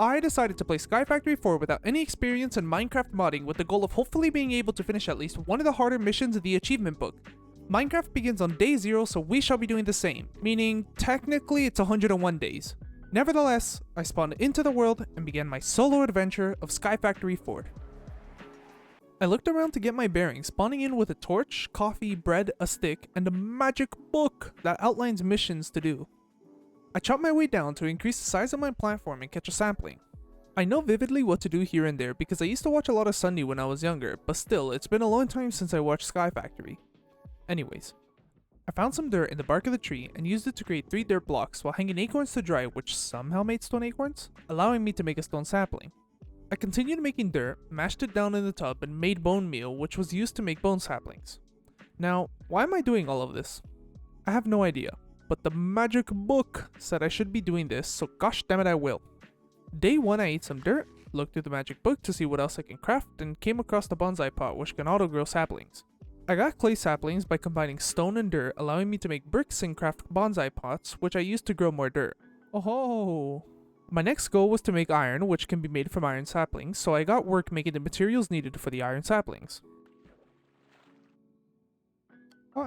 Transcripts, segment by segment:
I decided to play Sky Factory 4 without any experience in Minecraft modding with the goal of hopefully being able to finish at least one of the harder missions in the achievement book. Minecraft begins on day 0, so we shall be doing the same, meaning technically it's 101 days. Nevertheless, I spawned into the world and began my solo adventure of Sky Factory 4. I looked around to get my bearings, spawning in with a torch, coffee, bread, a stick, and a magic book that outlines missions to do. I chopped my way down to increase the size of my platform and catch a sapling. I know vividly what to do here and there because I used to watch a lot of Sunday when I was younger, but still, it's been a long time since I watched Sky Factory. Anyways, I found some dirt in the bark of the tree and used it to create 3 dirt blocks while hanging acorns to dry, which somehow made stone acorns, allowing me to make a stone sapling. I continued making dirt, mashed it down in the tub, and made bone meal, which was used to make bone saplings. Now, why am I doing all of this? I have no idea, but the magic book said I should be doing this, so gosh damn it I will. Day 1 I ate some dirt, looked through the magic book to see what else I can craft, and came across the bonsai pot which can auto-grow saplings. I got clay saplings by combining stone and dirt, allowing me to make bricks and craft bonsai pots, which I used to grow more dirt. Oh. My next goal was to make iron, which can be made from iron saplings, so I got work making the materials needed for the iron saplings.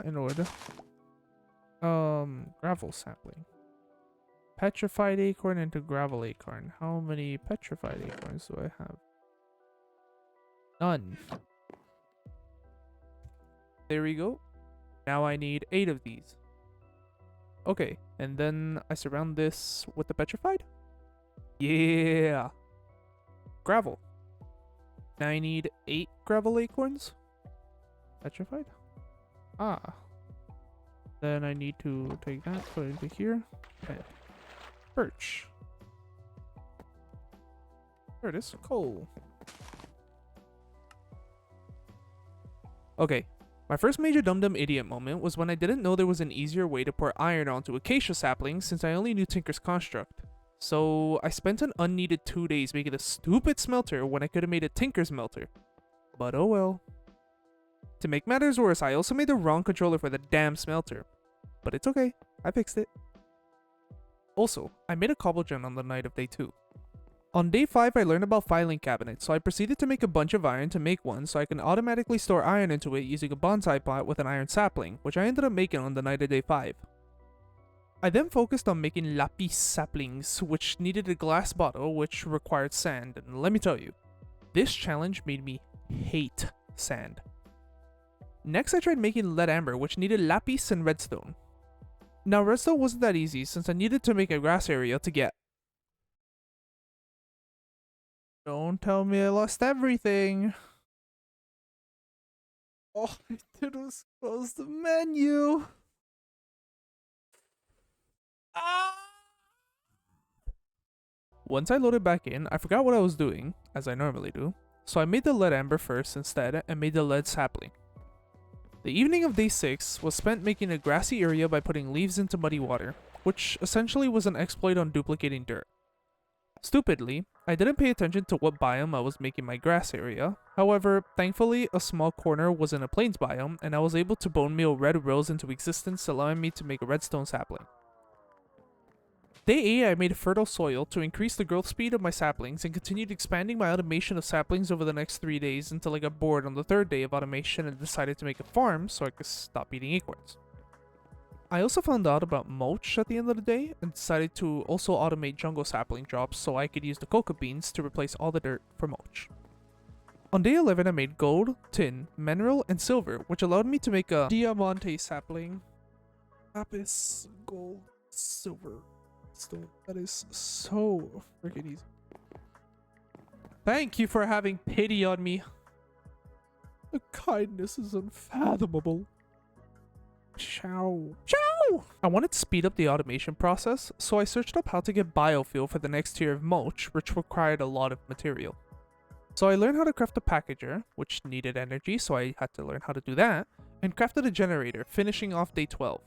In order. Gravel sapling. Petrified acorn into gravel acorn. How many petrified acorns do I have? None. There we go. Now I need 8 of these. Okay, and then I surround this with the petrified? Yeah! Gravel. Now I need 8 gravel acorns. Petrified? Ah. Then I need to take that, put it into here. Okay. Birch. There it is. Coal. Okay. My first major dum-dum idiot moment was when I didn't know there was an easier way to pour iron onto acacia saplings since I only knew Tinker's Construct. So I spent an unneeded 2 days making a stupid smelter when I could have made a Tinker's melter. But oh well. To make matters worse, I also made the wrong controller for the damn smelter. But it's okay, I fixed it. Also, I made a cobble gem on the night of day 2. On day 5, I learned about filing cabinets, so I proceeded to make a bunch of iron to make one so I can automatically store iron into it using a bonsai pot with an iron sapling, which I ended up making on the night of day 5. I then focused on making lapis saplings, which needed a glass bottle which required sand, and let me tell you, this challenge made me hate sand. Next I tried making lead amber, which needed lapis and redstone. Now redstone wasn't that easy since I needed to make a grass area to get. Don't tell me I lost everything. All I did was close the menu. Once I loaded back in, I forgot what I was doing, as I normally do, so I made the lead amber first instead and made the lead sapling. The evening of day 6 was spent making a grassy area by putting leaves into muddy water, which essentially was an exploit on duplicating dirt. Stupidly, I didn't pay attention to what biome I was making my grass area. However, thankfully, a small corner was in a plains biome, and I was able to bone meal red rose into existence, allowing me to make a redstone sapling. Day 8, I made fertile soil to increase the growth speed of my saplings and continued expanding my automation of saplings over the next 3 days until I got bored on the 3rd day of automation and decided to make a farm so I could stop eating acorns. I also found out about mulch at the end of the day and decided to also automate jungle sapling drops so I could use the cocoa beans to replace all the dirt for mulch. On day 11, I made gold, tin, mineral, and silver, which allowed me to make a diamante sapling. Lapis, gold, silver. Stone. That is so freaking easy. Thank you for having pity on me. The kindness is unfathomable. Ciao. Ciao! I wanted to speed up the automation process, so I searched up how to get biofuel for the next tier of mulch, which required a lot of material. So I learned how to craft a packager, which needed energy, so I had to learn how to do that, and crafted a generator, finishing off day 12.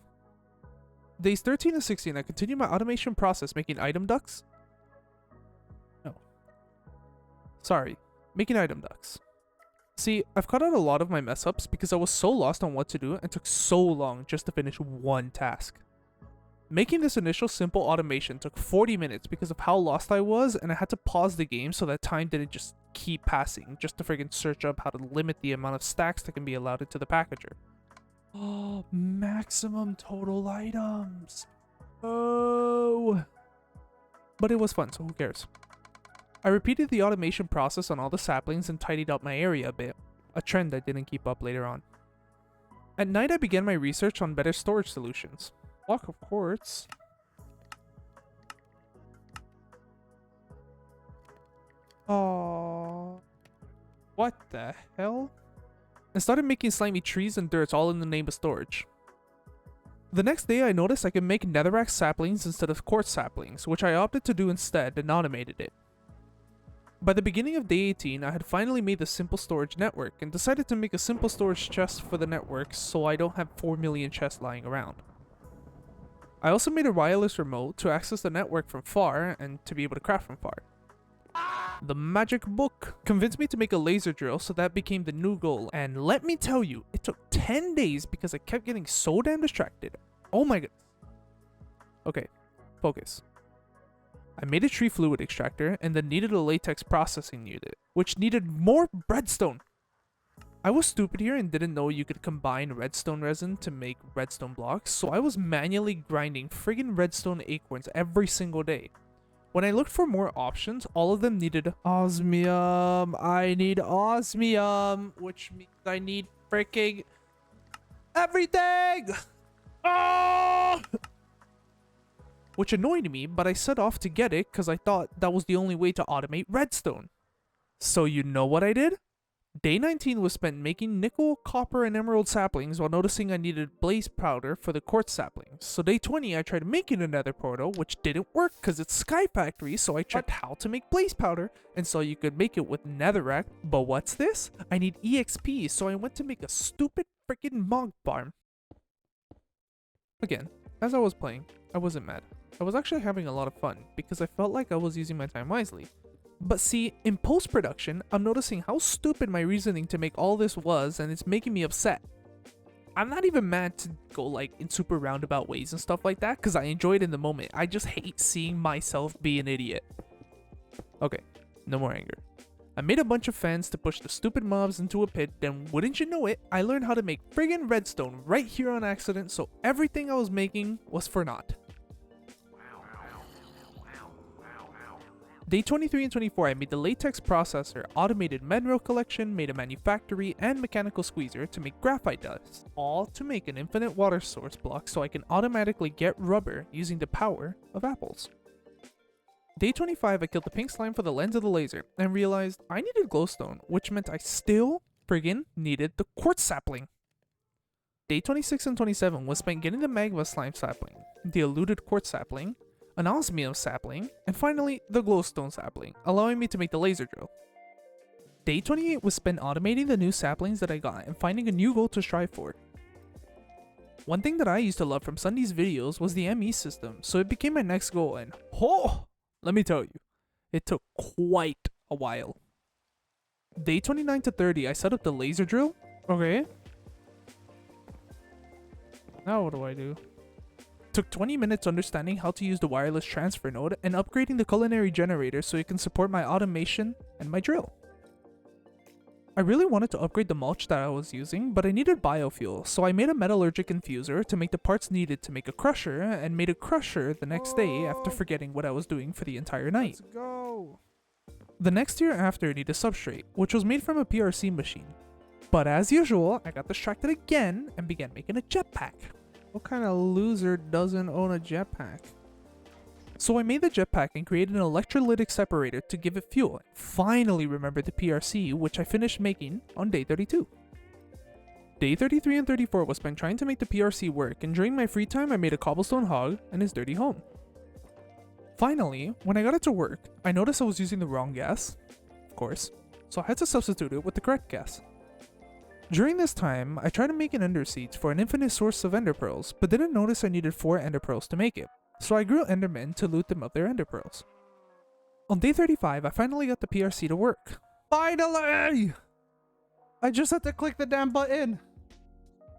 Days 13 and 16, I continued my automation process making item ducts. No. Sorry, making item ducts. See, I've cut out a lot of my mess-ups because I was so lost on what to do and took so long just to finish one task. Making this initial simple automation took 40 minutes because of how lost I was, and I had to pause the game so that time didn't just keep passing, just to friggin' search up how to limit the amount of stacks that can be allowed into the packager. Oh, maximum total items. Oh. But it was fun, so who cares? I repeated the automation process on all the saplings and tidied up my area a bit, a trend I didn't keep up later on. At night, I began my research on better storage solutions. Block of quartz. Oh, what the hell? And started making slimy trees and dirts all in the name of storage. The next day, I noticed I could make netherrack saplings instead of quartz saplings, which I opted to do instead and automated it. By the beginning of day 18, I had finally made the simple storage network and decided to make a simple storage chest for the network so I don't have 4 million chests lying around. I also made a wireless remote to access the network from far and to be able to craft from far. The magic book convinced me to make a laser drill, so that became the new goal, and let me tell you, it took 10 days because I kept getting so damn distracted. Oh my god. Okay, focus. I made a tree fluid extractor and then needed a latex processing unit, which needed more redstone. I was stupid here and didn't know you could combine redstone resin to make redstone blocks, so I was manually grinding friggin' redstone acorns every single day. When I looked for more options, all of them needed osmium. I need osmium, which means I need freaking everything! Oh! Which annoyed me, but I set off to get it because I thought that was the only way to automate redstone. So you know what I did? Day 19 was spent making nickel, copper, and emerald saplings while noticing I needed blaze powder for the quartz saplings. So day 20 I tried making a nether portal, which didn't work because it's Sky Factory, so I checked how to make blaze powder and saw you could make it with netherrack. But what's this? I need EXP, so I went to make a stupid freaking monk farm. Again, as I was playing, I wasn't mad. I was actually having a lot of fun because I felt like I was using my time wisely. But see, in post-production, I'm noticing how stupid my reasoning to make all this was, and it's making me upset. I'm not even mad to go like in super roundabout ways and stuff like that, because I enjoy it in the moment. I just hate seeing myself be an idiot. Okay, no more anger. I made a bunch of fans to push the stupid mobs into a pit, then wouldn't you know it, I learned how to make friggin' redstone right here on accident, so everything I was making was for naught. Day 23 and 24, I made the latex processor, automated mineral collection, made a manufactory, and mechanical squeezer to make graphite dust, all to make an infinite water source block so I can automatically get rubber using the power of apples. Day 25, I killed the pink slime for the lens of the laser, and realized I needed glowstone, which meant I still friggin' needed the quartz sapling. Day 26 and 27 was spent getting the magma slime sapling, the eluded quartz sapling, an osmium sapling, and finally the glowstone sapling, allowing me to make the laser drill. Day 28 was spent automating the new saplings that I got and finding a new goal to strive for. One thing that I used to love from Sunday's videos was the ME system, so it became my next goal, and let me tell you, it took quite a while. Day 29 to 30, I set up the laser drill. Okay. Now what do I do? Took 20 minutes understanding how to use the wireless transfer node and upgrading the culinary generator so it can support my automation and my drill. I really wanted to upgrade the mulch that I was using, but I needed biofuel, so I made a metallurgic infuser to make the parts needed to make a crusher, and made a crusher the next day after forgetting what I was doing for the entire night. Let's go. The next year after, I needed a substrate, which was made from a PRC machine. But as usual, I got distracted again and began making a jetpack. What kind of loser doesn't own a jetpack? So I made the jetpack and created an electrolytic separator to give it fuel. Finally remembered the PRC, which I finished making on day 32. Day 33 and 34 was spent trying to make the PRC work, and during my free time I made a cobblestone hog and his dirty home. Finally, when I got it to work, I noticed I was using the wrong gas, of course, so I had to substitute it with the correct gas. During this time, I tried to make an ender seeds for an infinite source of ender pearls, but didn't notice I needed 4 ender pearls to make it, so I grew endermen to loot them of their ender pearls. On day 35, I finally got the PRC to work. Finally! I just had to click the damn button.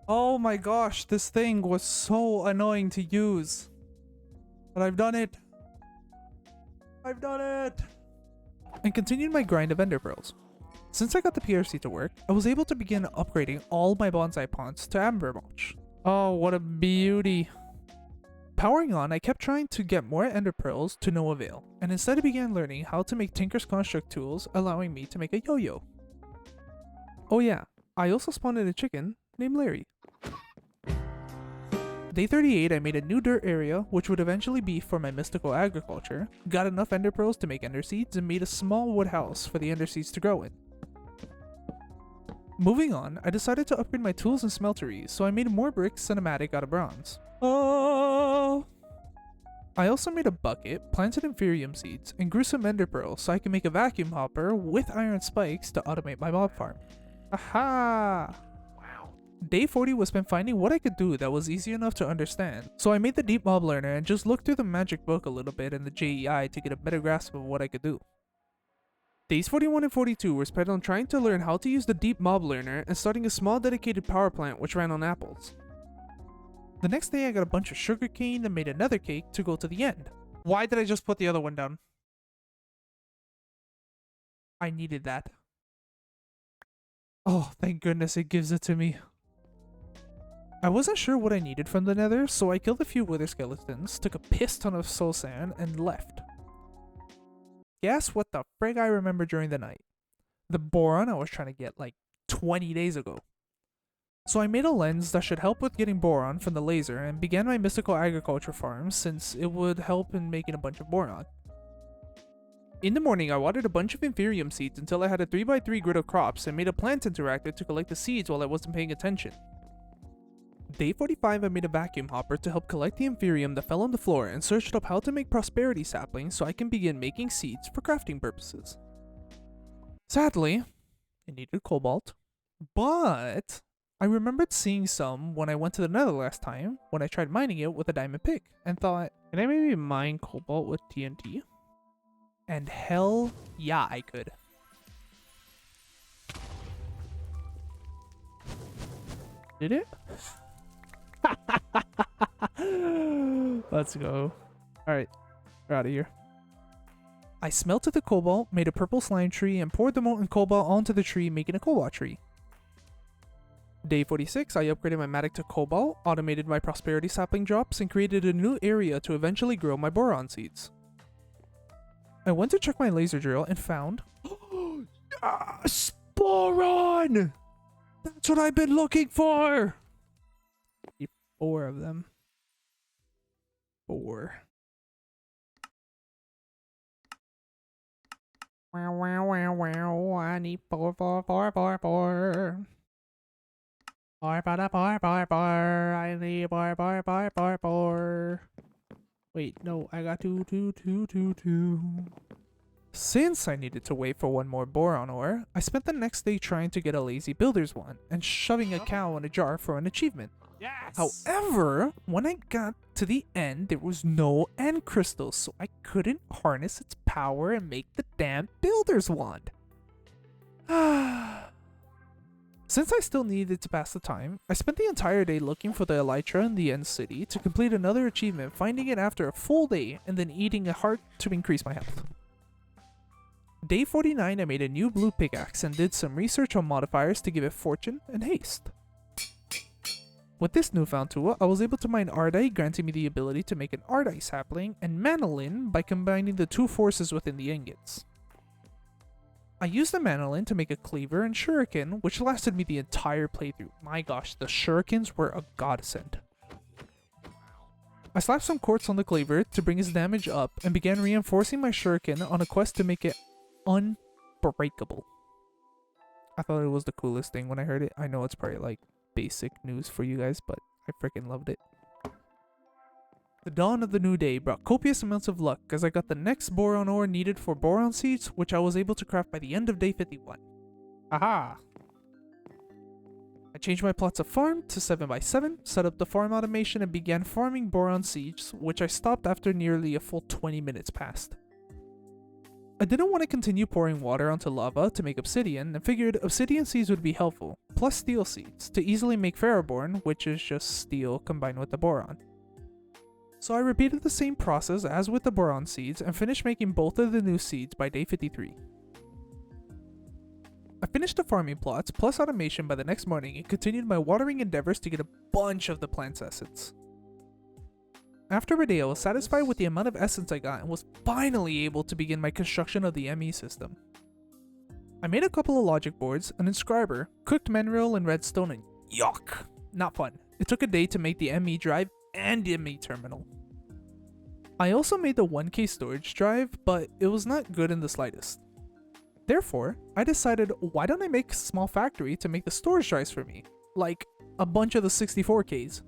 Oh my gosh, this thing was so annoying to use. But I've done it. I've done it. And continued my grind of ender pearls. Since I got the PRC to work, I was able to begin upgrading all my bonsai ponds to amber mulch. Oh, what a beauty. Powering on, I kept trying to get more ender pearls to no avail, and instead I began learning how to make Tinker's Construct tools, allowing me to make a yo-yo. Oh yeah, I also spawned in a chicken named Larry. Day 38, I made a new dirt area, which would eventually be for my mystical agriculture, got enough ender pearls to make ender seeds, and made a small wood house for the ender seeds to grow in. Moving on, I decided to upgrade my tools and smelteries, so I made more bricks and a matic out of bronze. Oh! I also made a bucket, planted inferium seeds, and grew some ender pearls so I can make a vacuum hopper with iron spikes to automate my mob farm. Aha! Wow. Day 40 was spent finding what I could do that was easy enough to understand, so I made the Deep Mob Learner and just looked through the magic book a little bit in the JEI to get a better grasp of what I could do. Days 41 and 42 were spent on trying to learn how to use the Deep Mob Learner and starting a small dedicated power plant which ran on apples. The next day I got a bunch of sugarcane and made another cake to go to the end. Why did I just put the other one down? I needed that. Oh, thank goodness it gives it to me. I wasn't sure what I needed from the nether, so I killed a few wither skeletons, took a piss ton of soul sand, and left. Guess what the frig I remember during the night? The boron I was trying to get like 20 days ago. So I made a lens that should help with getting boron from the laser and began my mystical agriculture farm since it would help in making a bunch of boron. In the morning I watered a bunch of inferium seeds until I had a 3x3 grid of crops and made a plant interactor to collect the seeds while I wasn't paying attention. Day 45 I made a vacuum hopper to help collect the inferium that fell on the floor and searched up how to make prosperity saplings so I can begin making seeds for crafting purposes. Sadly, it needed cobalt, but I remembered seeing some when I went to the nether last time when I tried mining it with a diamond pick and thought, can I maybe mine cobalt with TNT? And hell yeah, I could. Did it? Let's go. Alright, we're out of here. I smelted the cobalt, made a purple slime tree, and poured the molten cobalt onto the tree, making a cobalt tree. Day 46, I upgraded my matic to cobalt, automated my prosperity sapling drops, and created a new area to eventually grow my boron seeds. I went to check my laser drill and found... Boron! That's what I've been looking for! 4 of them. 4. Wow, wow, wow, wow. I need 4, 4, 4, 4, 4. 4, 4, 4, 4, 4. I need 4, 4, 4, 4, 4. Wait, no, I got 2, 2, 2, 2, 2. Since I needed to wait for one more boron ore, I spent the next day trying to get a lazy builder's one and shoving a cow in a jar for an achievement. Yes! However, when I got to the end, there was no end crystal, so I couldn't harness its power and make the damn builder's wand. Since I still needed to pass the time, I spent the entire day looking for the elytra in the end city to complete another achievement, finding it after a full day, and then eating a heart to increase my health. Day 49, I made a new blue pickaxe and did some research on modifiers to give it fortune and haste. With this newfound tool, I was able to mine Ardite, granting me the ability to make an Ardite sapling, and Manolin by combining the 2 forces within the ingots. I used the Manolin to make a cleaver and shuriken, which lasted me the entire playthrough. My gosh, the shurikens were a godsend. I slapped some quartz on the cleaver to bring its damage up and began reinforcing my shuriken on a quest to make it unbreakable. I thought it was the coolest thing when I heard it. I know it's probably like basic news for you guys, but I freaking loved it. The dawn of the new day brought copious amounts of luck as I got the next boron ore needed for boron seeds, which I was able to craft by the end of day 51. Aha! I changed my plots of farm to 7x7, set up the farm automation, and began farming boron seeds, which I stopped after nearly a full 20 minutes passed. I didn't want to continue pouring water onto lava to make obsidian, and figured obsidian seeds would be helpful, plus steel seeds, to easily make ferroborn, which is just steel combined with the boron. So I repeated the same process as with the boron seeds and finished making both of the new seeds by day 53. I finished the farming plots plus automation by the next morning and continued my watering endeavors to get a bunch of the plant's essence. After a day, I was satisfied with the amount of essence I got and was finally able to begin my construction of the ME system. I made a couple of logic boards, an inscriber, cooked mineral and redstone, and yuck! Not fun. It took a day to make the ME drive and the ME terminal. I also made the 1K storage drive, but it was not good in the slightest. Therefore, I decided, why don't I make a small factory to make the storage drives for me? Like, a bunch of the 64Ks.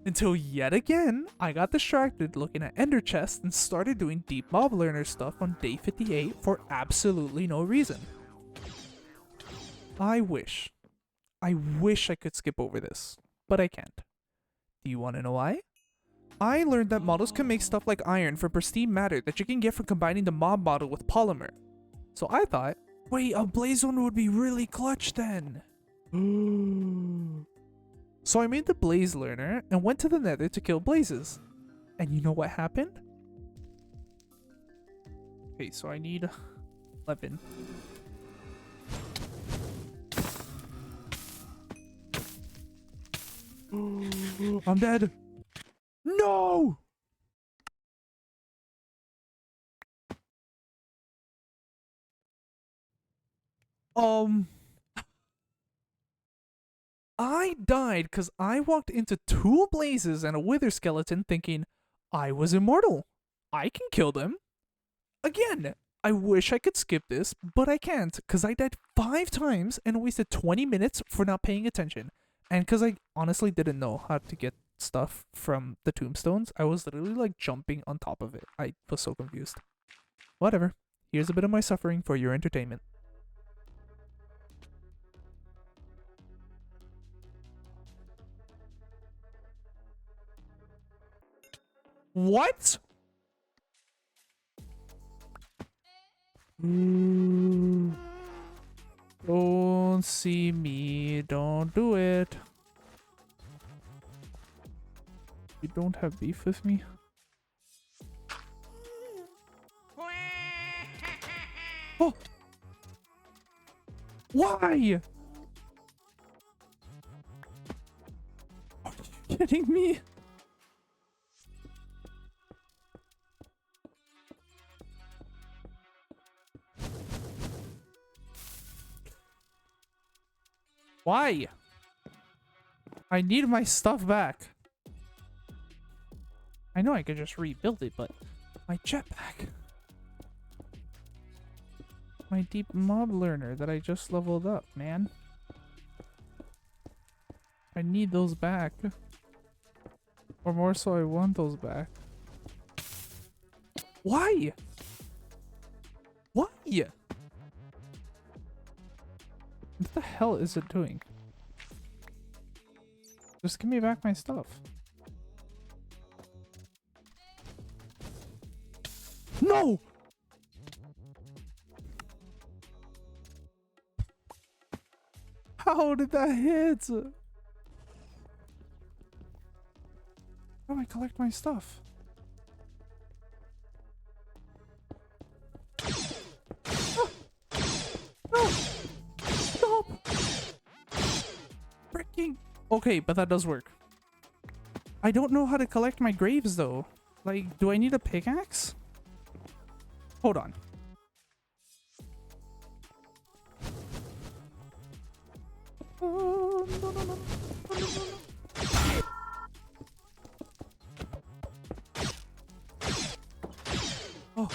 Until yet again, I got distracted looking at ender chests and started doing deep mob learner stuff on day 58 for absolutely no reason. I wish I could skip over this, but I can't. Do you want to know why? I learned that models can make stuff like iron from pristine matter that you can get from combining the mob model with polymer. So I thought, wait, a blaze one would be really clutch then. So I made the blaze learner and went to the nether to kill blazes. And you know what happened? Okay, so I need 11. I'm dead. No! I died because I walked into 2 blazes and a wither skeleton thinking I was immortal. I can kill them. Again, I wish I could skip this, but I can't because I died 5 times and wasted 20 minutes for not paying attention. And because I honestly didn't know how to get stuff from the tombstones, I was literally like jumping on top of it. I was so confused. Whatever. Here's a bit of my suffering for your entertainment. What? Don't see me. Don't do it. You don't have beef with me? Oh! Why? Are you kidding me? Why? I need my stuff back. I know I could just rebuild it, but my jetpack. My deep mob learner that I just leveled up, man. I need those back. Or more so, I want those back. Why? Why? What the hell is it doing? Just give me back my stuff. No! How did that hit? How do I collect my stuff? Ah! No! Stop! Freaking... Okay, but that does work. I don't know how to collect my graves though. Like, do I need a pickaxe? Hold on. No, no, no, no, no, no, no. Oh.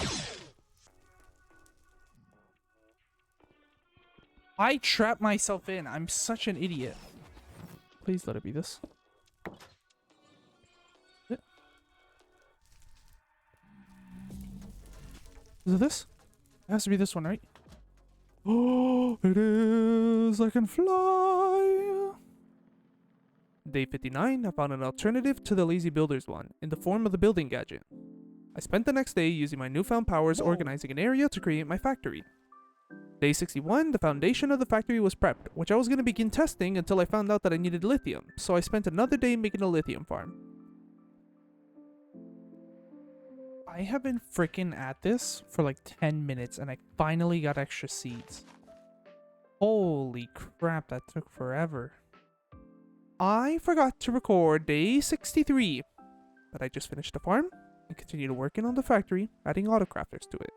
I trapped myself in. I'm such an idiot. Please let it be this. Is it this? It has to be this one, right? Oh, it is! I can fly! Day 59, I found an alternative to the Lazy Builders one, in the form of the building gadget. I spent the next day using my newfound powers organizing an area to create my factory. Day 61, the foundation of the factory was prepped, which I was going to begin testing until I found out that I needed lithium, so I spent another day making a lithium farm. I have been freaking at this for like 10 minutes and I finally got extra seeds. Holy crap, that took forever. I forgot to record day 63, but I just finished the farm and continued working on the factory, adding autocrafters to it.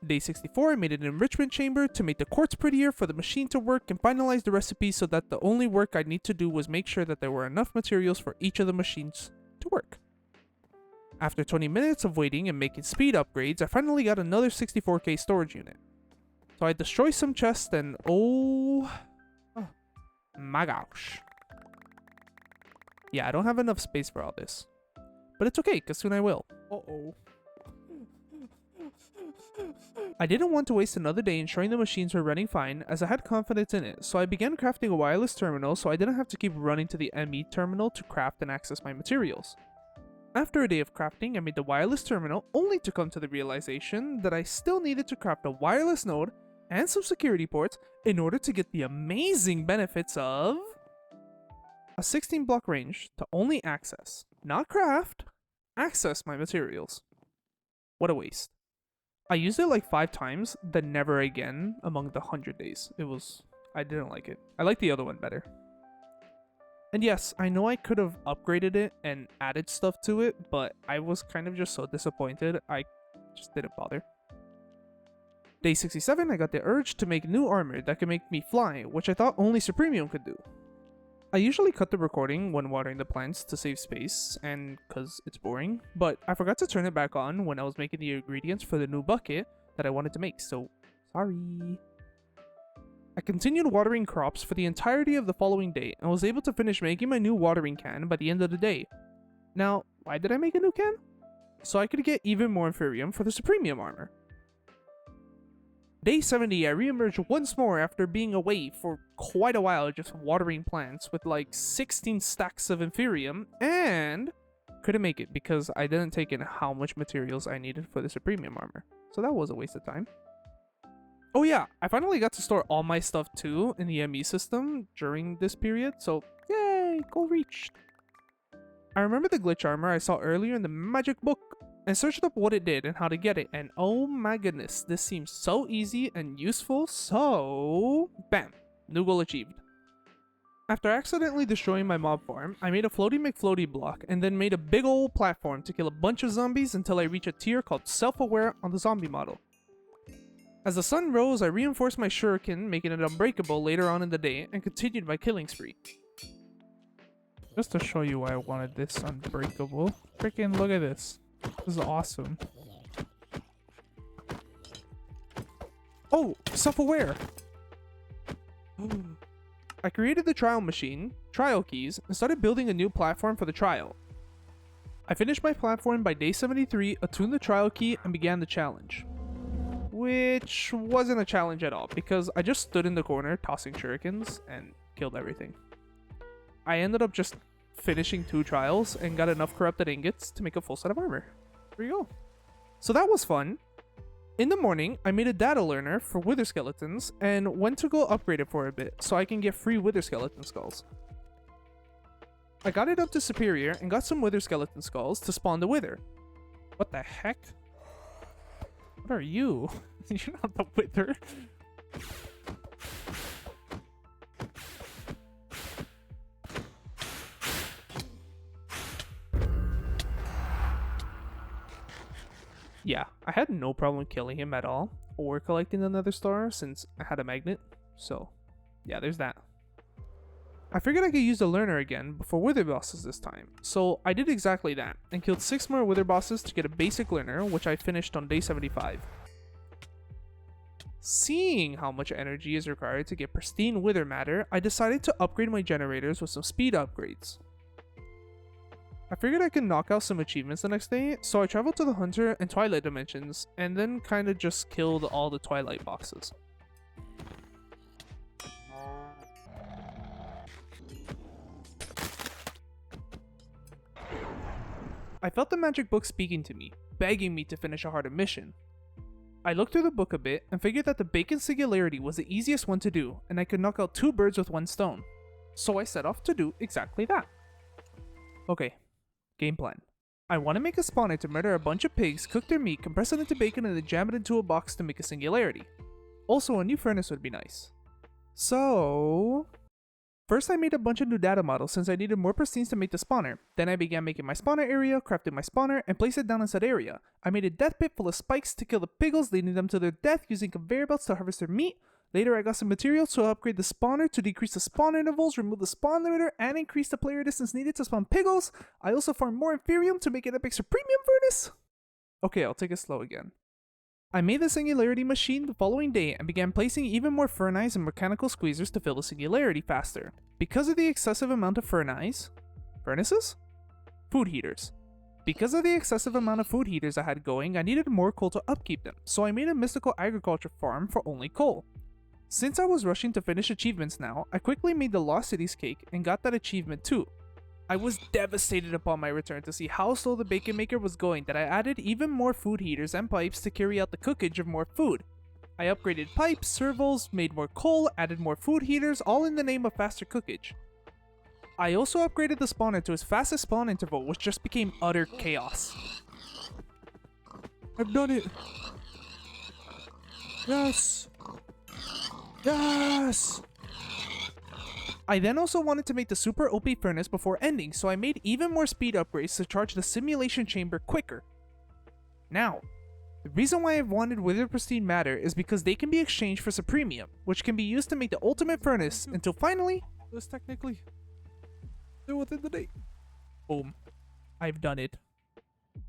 Day 64, I made an enrichment chamber to make the quartz prettier for the machine to work and finalize the recipe so that the only work I need to do was make sure that there were enough materials for each of the machines to work. After 20 minutes of waiting and making speed upgrades, I finally got another 64k storage unit. So I destroyed some chests and oh my gosh. Yeah, I don't have enough space for all this. But it's okay, because soon I will. Uh-oh. I didn't want to waste another day ensuring the machines were running fine, as I had confidence in it, so I began crafting a wireless terminal so I didn't have to keep running to the ME terminal to craft and access my materials. After a day of crafting, I made the wireless terminal, only to come to the realization that I still needed to craft a wireless node and some security ports in order to get the amazing benefits of a 16 block range to only access, not craft, access my materials. What a waste. I used it like 5 times, then never again among the 100 days. I didn't like it. I like the other one better. And yes, I know I could have upgraded it and added stuff to it, but I was kind of just so disappointed, I just didn't bother. Day 67, I got the urge to make new armor that could make me fly, which I thought only Supremium could do. I usually cut the recording when watering the plants to save space, and cause it's boring, but I forgot to turn it back on when I was making the ingredients for the new bucket that I wanted to make, so sorry. I continued watering crops for the entirety of the following day, and was able to finish making my new watering can by the end of the day. Now, why did I make a new can? So I could get even more Inferium for the Supremium armor. Day 70, I re-emerged once more after being away for quite a while just watering plants with like 16 stacks of Inferium, and couldn't make it because I didn't take in how much materials I needed for the Supremium armor. So that was a waste of time. Oh yeah, I finally got to store all my stuff too in the ME system during this period, so yay, goal reached. I remember the glitch armor I saw earlier in the magic book and searched up what it did and how to get it, and oh my goodness, this seems so easy and useful, so bam, new goal achieved. After accidentally destroying my mob farm, I made a floaty McFloaty block and then made a big old platform to kill a bunch of zombies until I reach a tier called Self-Aware on the zombie model. As the sun rose, I reinforced my shuriken, making it unbreakable later on in the day, and continued my killing spree. Just to show you why I wanted this unbreakable, freaking look at this. This is awesome. Oh, self-aware! I created the trial machine, trial keys, and started building a new platform for the trial. I finished my platform by day 73, attuned the trial key, and began the challenge. Which wasn't a challenge at all, because I just stood in the corner tossing shurikens and killed everything. I ended up just finishing 2 trials and got enough corrupted ingots to make a full set of armor. There you go. So that was fun. In the morning, I made a data learner for wither skeletons and went to go upgrade it for a bit so I can get free wither skeleton skulls. I got it up to superior and got some wither skeleton skulls to spawn the wither. What the heck? What are you? You're not the wither. Yeah, I had no problem killing him at all, or collecting another star since I had a magnet, so yeah, there's that. I figured I could use the learner again before wither bosses this time, so I did exactly that, and killed 6 more wither bosses to get a basic learner, which I finished on day 75. Seeing how much energy is required to get pristine wither matter, I decided to upgrade my generators with some speed upgrades. I figured I could knock out some achievements the next day, so I traveled to the Hunter and Twilight dimensions, and then kinda just killed all the Twilight bosses. I felt the magic book speaking to me, begging me to finish a harder mission. I looked through the book a bit and figured that the Bacon Singularity was the easiest one to do, and I could knock out 2 birds with 1 stone. So I set off to do exactly that. Okay, game plan. I want to make a spawner to murder a bunch of pigs, cook their meat, compress it into bacon, and then jam it into a box to make a singularity. Also, a new furnace would be nice. So... first I made a bunch of new data models since I needed more pristines to make the spawner. Then I began making my spawner area, crafted my spawner, and placed it down in said area. I made a death pit full of spikes to kill the piggles, leading them to their death using conveyor belts to harvest their meat. Later I got some materials to upgrade the spawner to decrease the spawn intervals, remove the spawn limiter, and increase the player distance needed to spawn piggles. I also farmed more Inferium to make an epic premium furnace. Okay, I'll take it slow again. I made the singularity machine the following day and began placing even more furnace and mechanical squeezers to fill the singularity faster. Because of the excessive amount of furnaces? Food heaters. Because of the excessive amount of food heaters I had going, I needed more coal to upkeep them, so I made a mystical agriculture farm for only coal. Since I was rushing to finish achievements now, I quickly made the Lost Cities cake and got that achievement too. I was devastated upon my return to see how slow the bacon maker was going that I added even more food heaters and pipes to carry out the cookage of more food. I upgraded pipes, servos, made more coal, added more food heaters, all in the name of faster cookage. I also upgraded the spawner to its fastest spawn interval, which just became utter chaos. I've done it. Yes. Yes. I then also wanted to make the super OP furnace before ending, so I made even more speed upgrades to charge the simulation chamber quicker. Now, the reason why I've wanted Wither Pristine Matter is because they can be exchanged for Supremium, which can be used to make the ultimate furnace until finally, This technically still within the date. boom, I've done it.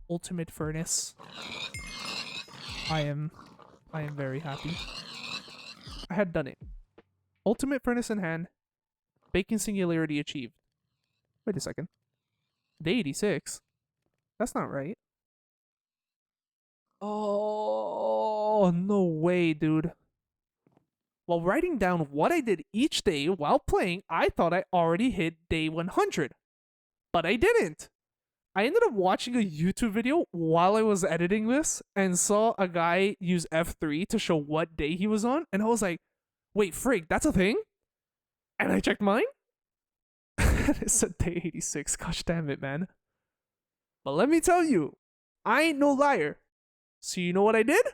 Ultimate furnace. I am very happy. I had done it. Ultimate furnace in hand. Bacon singularity achieved. Wait a second. Day 86? That's not right. Oh, no way, dude. While writing down what I did each day while playing, I thought I already hit day 100. But I didn't. I ended up watching a YouTube video while I was editing this and saw a guy use F3 to show what day he was on, and I was like, wait, frig, that's a thing? And I checked mine. It said day 86. Gosh damn it, man. But let me tell you, I ain't no liar. So you know what I did?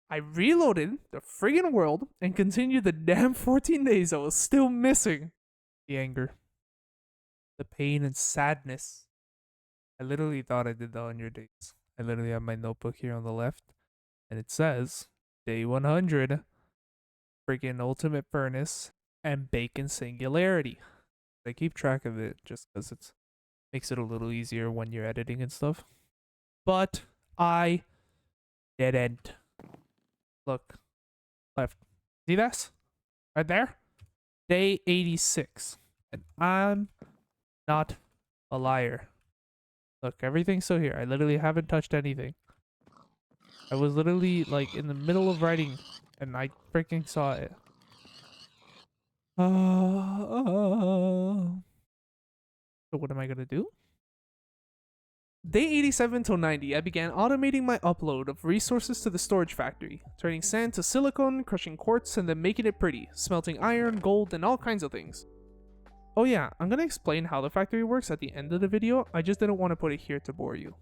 I reloaded the friggin' world and continued the damn 14 days I was still missing. The anger. The pain and sadness. I literally thought I did the 100 days. I literally have my notebook here on the left, and it says, day 100, friggin' ultimate furnace, and bacon singularity. I keep track of it just because it makes it a little easier when you're editing and stuff. But I didn't. Look. Left. See this? Right there? Day 86. And I'm not a liar. Look, everything's still here. I literally haven't touched anything. I was literally like in the middle of writing and I freaking saw it. So what am I gonna do? Day 87 till 90, I began automating my upload of resources to the storage factory, turning sand to silicone, crushing quartz, and then making it pretty, smelting iron, gold, and all kinds of things. Oh yeah, I'm gonna explain how the factory works at the end of the video, I just didn't want to put it here to bore you.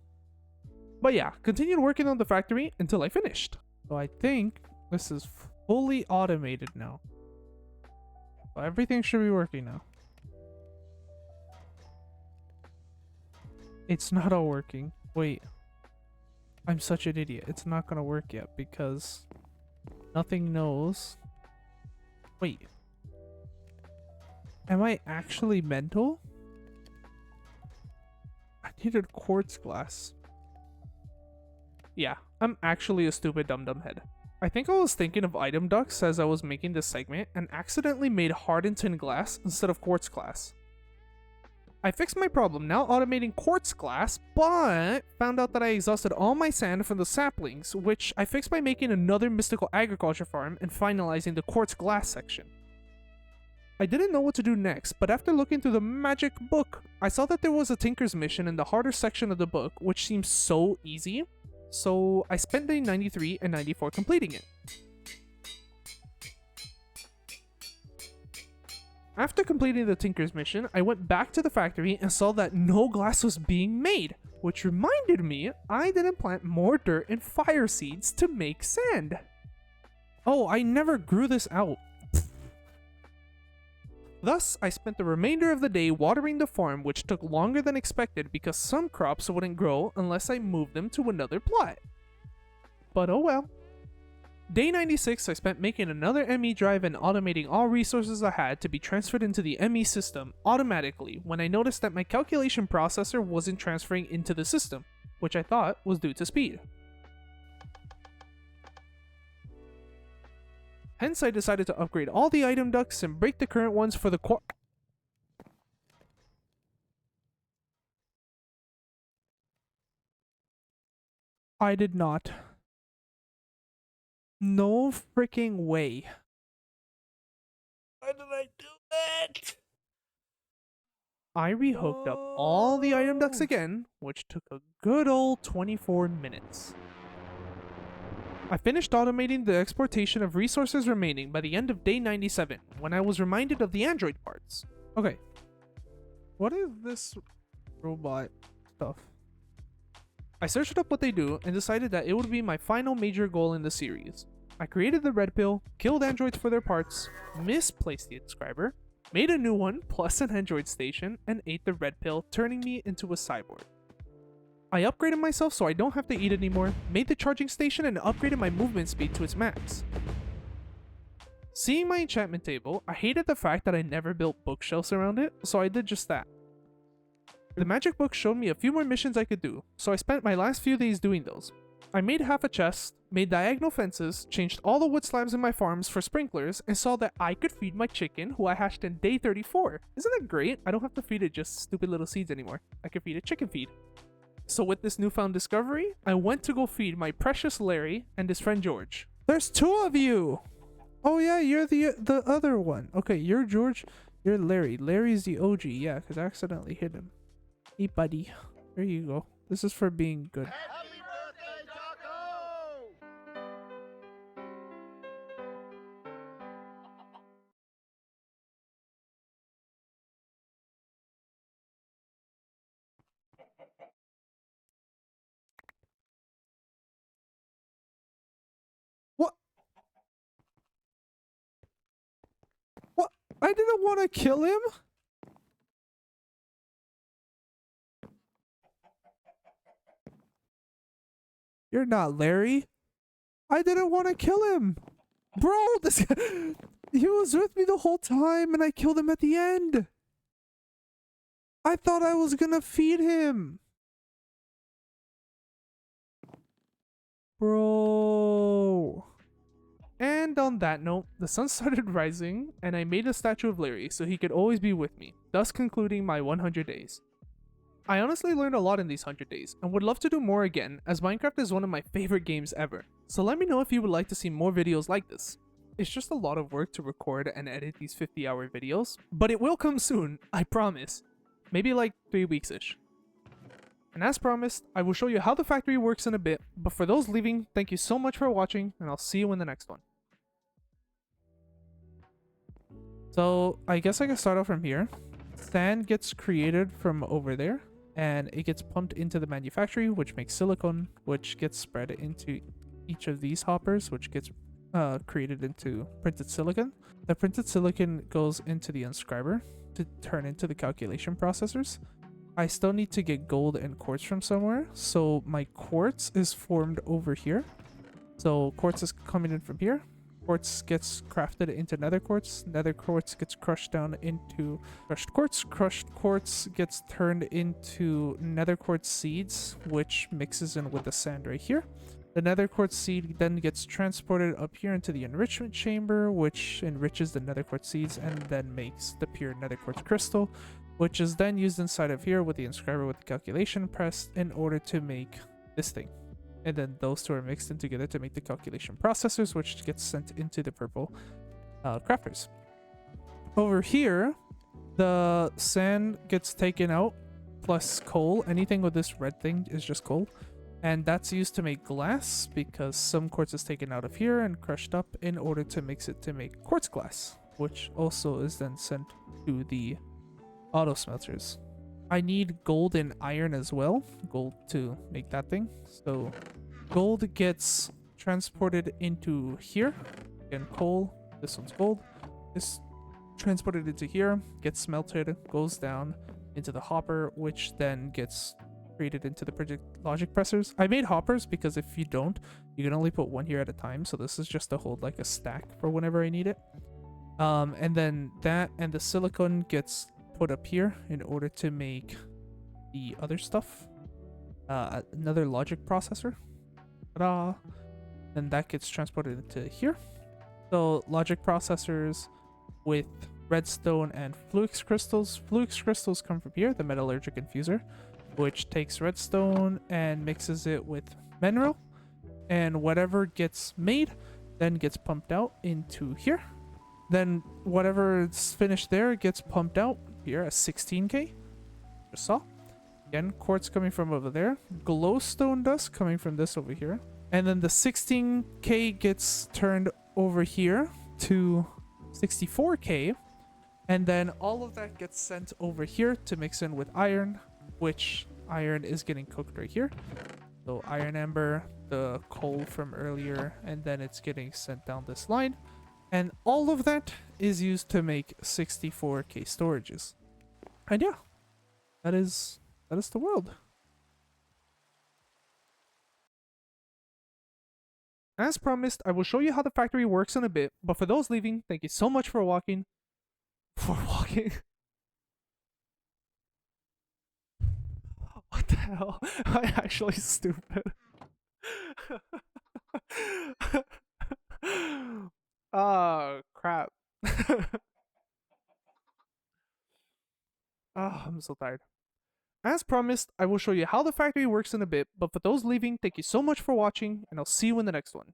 But yeah, continued working on the factory until I finished. So I think this is fully automated now. So everything should be working now. It's not all working. Wait. I'm such an idiot. It's not gonna work yet because nothing knows. Wait. Am I actually mental? I needed quartz glass. Yeah, I'm actually a stupid dum-dum head. I think I was thinking of item ducts as I was making this segment and accidentally made hardened tin glass instead of quartz glass. I fixed my problem, now automating quartz glass, but found out that I exhausted all my sand from the saplings, which I fixed by making another mystical agriculture farm and finalizing the quartz glass section. I didn't know what to do next, but after looking through the magic book, I saw that there was a Tinker's mission in the harder section of the book, which seems so easy. So I spent day 93 and 94 completing it. After completing the Tinker's mission, I went back to the factory and saw that no glass was being made, which reminded me I didn't plant more dirt and fire seeds to make sand. Oh, I never grew this out. Thus, I spent the remainder of the day watering the farm, which took longer than expected because some crops wouldn't grow unless I moved them to another plot. But oh well. Day 96 I spent making another ME drive and automating all resources I had to be transferred into the ME system automatically when I noticed that my calculation processor wasn't transferring into the system, which I thought was due to speed. Hence, I decided to upgrade all the item ducts and break the current ones for the I did not. No freaking way. Why did I do it? I rehooked up all the item ducts again, which took a good old 24 minutes. I finished automating the exportation of resources remaining by the end of day 97, when I was reminded of the android parts. Okay. What is this robot stuff? I searched up what they do and decided that it would be my final major goal in the series. I created the red pill, killed androids for their parts, misplaced the inscriber, made a new one plus an android station, and ate the red pill, turning me into a cyborg. I upgraded myself so I don't have to eat anymore, made the charging station, and upgraded my movement speed to its max. Seeing my enchantment table, I hated the fact that I never built bookshelves around it, so I did just that. The magic book showed me a few more missions I could do, so I spent my last few days doing those. I made half a chest, made diagonal fences, changed all the wood slabs in my farms for sprinklers, and saw that I could feed my chicken, who I hatched in day 34. Isn't that great? I don't have to feed it just stupid little seeds anymore. I can feed it chicken feed. So with this newfound discovery, I went to go feed my precious Larry and his friend George. There's two of you! Oh yeah, you're the other one. Okay, you're George, you're Larry. Larry's the OG, yeah, because I accidentally hit him. Hey buddy, there you go. This is for being good. Happy birthday, Taco! What? What? I didn't want to kill him? You're not Larry. I didn't want to kill him. Bro, this he was with me the whole time and I killed him at the end. I thought I was gonna feed him. Bro. And on that note, the sun started rising and I made a statue of Larry so he could always be with me, thus concluding my 100 days. I honestly learned a lot in these 100 days, and would love to do more again, as Minecraft is one of my favorite games ever. So let me know if you would like to see more videos like this. It's just a lot of work to record and edit these 50-hour videos, but it will come soon, I promise. Maybe like 3 weeks-ish. And as promised, I will show you how the factory works in a bit, but for those leaving, thank you so much for watching, and I'll see you in the next one. So, I guess I can start off from here. Sand gets created from over there. And it gets pumped into the manufactory, which makes silicone, which gets spread into each of these hoppers, which gets created into printed silicon. The printed silicon goes into the inscriber to turn into the calculation processors. I still need to get gold and quartz from somewhere, so my quartz is formed over here. So quartz is coming in from here. Quartz gets crafted into nether quartz. Nether quartz gets crushed down into crushed quartz. Crushed quartz gets turned into nether quartz seeds, which mixes in with the sand right here. The nether quartz seed then gets transported up here into the enrichment chamber, which enriches the nether quartz seeds and then makes the pure nether quartz crystal, which is then used inside of here with the inscriber with the calculation pressed in order to make this thing. And then those two are mixed in together to make the calculation processors, which gets sent into the purple crafters. Over here, the sand gets taken out, plus coal. Anything with this red thing is just coal. And that's used to make glass, because some quartz is taken out of here and crushed up in order to mix it to make quartz glass. which also is then sent to the auto smelters. I need gold and iron as well. Gold to make that thing. So gold gets transported into here. Again, coal. This one's gold. This transported into here, gets smelted, goes down into the hopper, which then gets created into the project logic pressers. I made hoppers because if you don't, you can only put one here at a time. So this is just to hold like a stack for whenever I need it. And then that and the silicon gets put up here in order to make the other stuff. Another logic processor. Ta-da! Then that gets transported into here. So logic processors with redstone and fluix crystals. Fluix crystals come from here, the metallurgic infuser, which takes redstone and mixes it with mineral, and whatever gets made then gets pumped out into here. Then whatever is finished there gets pumped out here as 16k. Just saw. Again, quartz coming from over there. Glowstone dust coming from this over here. And then the 16k gets turned over here to 64k, and then all of that gets sent over here to mix in with iron, which iron is getting cooked right here. So iron amber, the coal from earlier, and then it's getting sent down this line, and all of that is used to make 64k storages. And yeah, that is the world. As promised, I will show you how the factory works in a bit, but for those leaving, thank you so much for walking. What the hell? I'm actually stupid. Oh, crap. Oh, I'm so tired. As promised, I will show you how the factory works in a bit, but for those leaving, thank you so much for watching, and I'll see you in the next one.